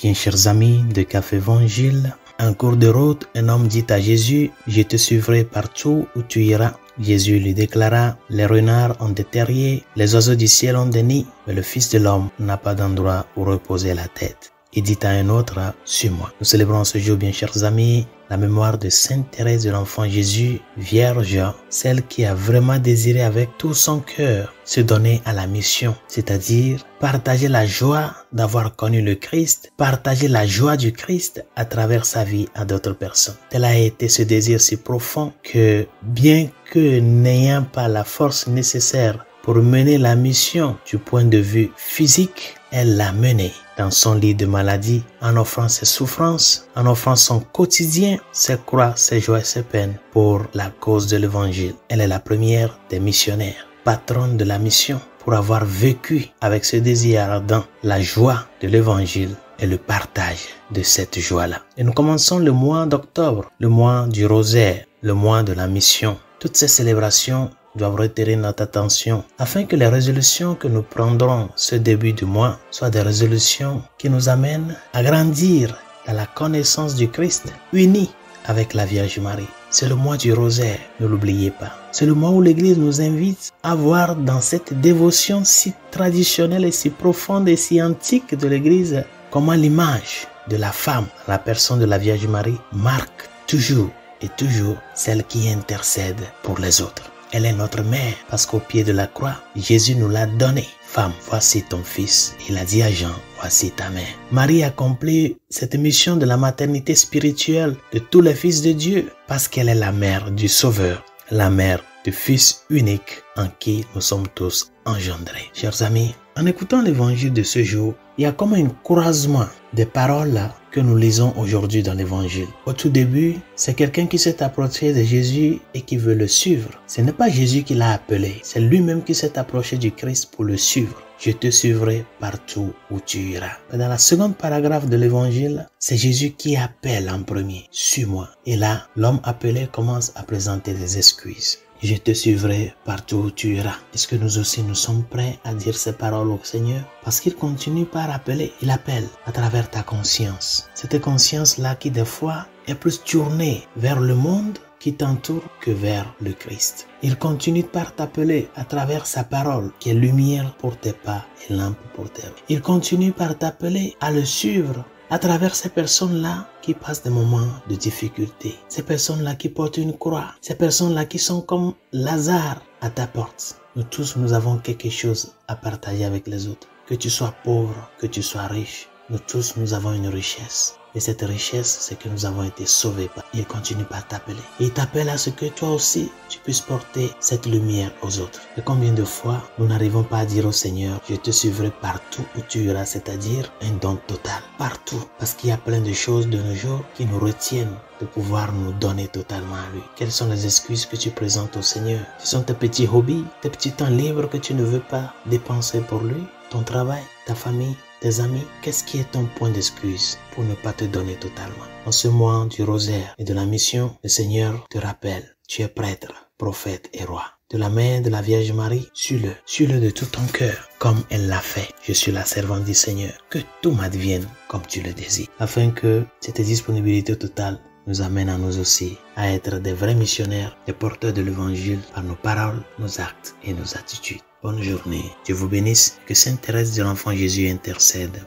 Bien chers amis de Café Évangile, en cours de route, un homme dit à Jésus, « Je te suivrai partout où tu iras. » Jésus lui déclara, « Les renards ont des terriers, les oiseaux du ciel ont des nids, mais le Fils de l'homme n'a pas d'endroit où reposer la tête. » Il dit à un autre, « Suis-moi. » Nous célébrons ce jour, bien chers amis, la mémoire de Sainte Thérèse de l'Enfant Jésus, vierge, celle qui a vraiment désiré avec tout son cœur se donner à la mission, c'est-à-dire partager la joie d'avoir connu le Christ, partager la joie du Christ à travers sa vie à d'autres personnes. Tel a été ce désir si profond que, bien que n'ayant pas la force nécessaire pour mener la mission du point de vue physique, elle l'a menée dans son lit de maladie, en offrant ses souffrances, en offrant son quotidien, ses croix, ses joies et ses peines pour la cause de l'évangile. Elle est la première des missionnaires, patronne de la mission, pour avoir vécu avec ce désir ardent la joie de l'évangile et le partage de cette joie-là. Et nous commençons le mois d'octobre, le mois du rosaire, le mois de la mission. Toutes ces célébrations doivent retenir notre attention afin que les résolutions que nous prendrons ce début du mois soient des résolutions qui nous amènent à grandir dans la connaissance du Christ, unis avec la Vierge Marie. C'est le mois du rosaire, ne l'oubliez pas. C'est le mois où l'Église nous invite à voir dans cette dévotion si traditionnelle et si profonde et si antique de l'Église comment l'image de la femme, la personne de la Vierge Marie, marque toujours et toujours celle qui intercède pour les autres. Elle est notre mère parce qu'au pied de la croix, Jésus nous l'a donnée. Femme, voici ton fils. Il a dit à Jean, voici ta mère. Marie accomplit cette mission de la maternité spirituelle de tous les fils de Dieu parce qu'elle est la mère du Sauveur, la mère du Fils unique en qui nous sommes tous engendrés. Chers amis, en écoutant l'évangile de ce jour, il y a comme un croisement des paroles que nous lisons aujourd'hui dans l'évangile. Au tout début, c'est quelqu'un qui s'est approché de Jésus et qui veut le suivre. Ce n'est pas Jésus qui l'a appelé, c'est lui-même qui s'est approché du Christ pour le suivre. Je te suivrai partout où tu iras. Dans la seconde paragraphe de l'évangile, c'est Jésus qui appelle en premier, suis-moi. Et là, l'homme appelé commence à présenter des excuses. Je te suivrai partout où tu iras. Est-ce que nous aussi nous sommes prêts à dire ces paroles au Seigneur? Parce qu'il continue par appeler. Il appelle à travers ta conscience. Cette conscience-là qui des fois est plus tournée vers le monde qui t'entoure que vers le Christ. Il continue par t'appeler à travers sa parole qui est lumière pour tes pas et lampe pour tes rues. Il continue par t'appeler à le suivre à travers ces personnes-là qui passent des moments de difficulté, ces personnes-là qui portent une croix, ces personnes-là qui sont comme Lazare à ta porte. Nous tous, nous avons quelque chose à partager avec les autres. Que tu sois pauvre, que tu sois riche, nous tous, nous avons une richesse. Et cette richesse, c'est que nous avons été sauvés. Il continue par t'appeler. Il t'appelle à ce que toi aussi, tu puisses porter cette lumière aux autres. Et combien de fois, nous n'arrivons pas à dire au Seigneur, je te suivrai partout où tu iras, c'est-à-dire un don total. Partout. Parce qu'il y a plein de choses de nos jours qui nous retiennent de pouvoir nous donner totalement à lui. Quelles sont les excuses que tu présentes au Seigneur? Ce sont tes petits hobbies, tes petits temps libres que tu ne veux pas dépenser pour lui, ton travail, ta famille, tes amis. Qu'est-ce qui est ton point d'excuse pour ne pas te donner totalement? En ce mois du rosaire et de la mission, le Seigneur te rappelle, tu es prêtre, prophète et roi. De la main de la Vierge Marie, suis-le de tout ton cœur, comme elle l'a fait. Je suis la servante du Seigneur, que tout m'advienne comme tu le désires. Afin que cette disponibilité totale nous amène à nous aussi à être des vrais missionnaires, des porteurs de l'évangile par nos paroles, nos actes et nos attitudes. Bonne journée. Dieu vous bénisse. Que Sainte Thérèse de l'Enfant Jésus intercède